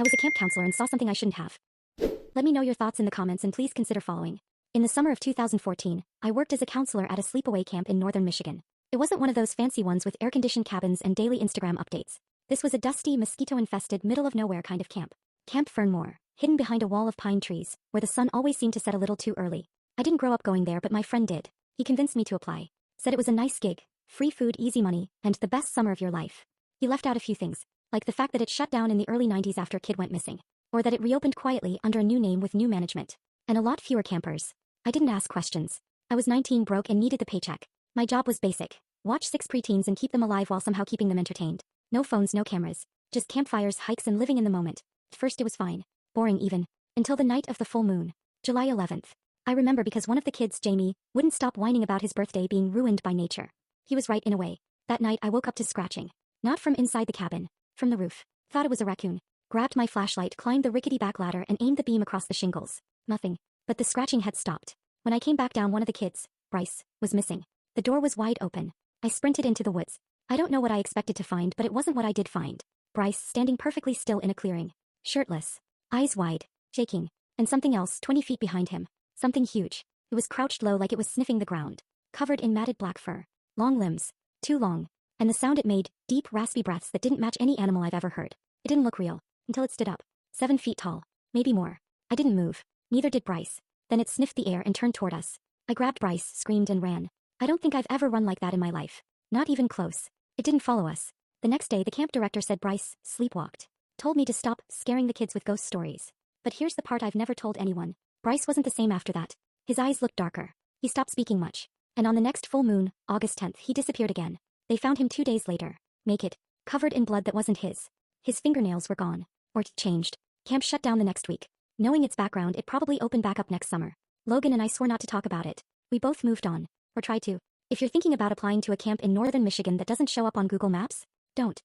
I was a camp counselor and saw something I shouldn't have. Let me know your thoughts in the comments and please consider following. In the summer of 2014, I worked as a counselor at a sleepaway camp in northern Michigan. It wasn't one of those fancy ones with air-conditioned cabins and daily Instagram updates. This was a dusty, mosquito-infested, middle-of-nowhere kind of camp. Camp Fernmoor, hidden behind a wall of pine trees, where the sun always seemed to set a little too early. I didn't grow up going there, but my friend did. He convinced me to apply. Said it was a nice gig, free food, easy money, and the best summer of your life. He left out a few things, like the fact that it shut down in the early 90s after a kid went missing, or that it reopened quietly under a new name with new management, and a lot fewer campers. I didn't ask questions. I was 19, broke, and needed the paycheck. My job was basic. Watch 6 preteens and keep them alive while somehow keeping them entertained. No phones, no cameras. Just campfires, hikes, and living in the moment. At first it was fine. Boring even. Until the night of the full moon. July 11th. I remember because one of the kids, Jamie, wouldn't stop whining about his birthday being ruined by nature. He was right in a way. That night I woke up to scratching. Not from inside the cabin. From the roof. Thought it was a raccoon. Grabbed my flashlight, climbed the rickety back ladder, and aimed the beam across the shingles. Nothing. But the scratching had stopped. When I came back down, one of the kids, Bryce, was missing. The door was wide open. I sprinted into the woods. I don't know what I expected to find, but it wasn't what I did find. Bryce standing perfectly still in a clearing. Shirtless. Eyes wide. Shaking. And something else 20 feet behind him. Something huge. It was crouched low like it was sniffing the ground. Covered in matted black fur. Long limbs. Too long. And the sound it made, deep raspy breaths that didn't match any animal I've ever heard. It didn't look real. Until it stood up. 7 feet tall. Maybe more. I didn't move. Neither did Bryce. Then it sniffed the air and turned toward us. I grabbed Bryce, screamed, and ran. I don't think I've ever run like that in my life. Not even close. It didn't follow us. The next day the camp director said Bryce sleepwalked. Told me to stop scaring the kids with ghost stories. But here's the part I've never told anyone. Bryce wasn't the same after that. His eyes looked darker. He stopped speaking much. And on the next full moon, August 10th, he disappeared again. They found him 2 days later. Naked. Covered in blood that wasn't his. His fingernails were gone. Or changed. Camp shut down the next week. Knowing its background, it probably opened back up next summer. Logan and I swore not to talk about it. We both moved on. Or tried to. If you're thinking about applying to a camp in northern Michigan that doesn't show up on Google Maps, don't.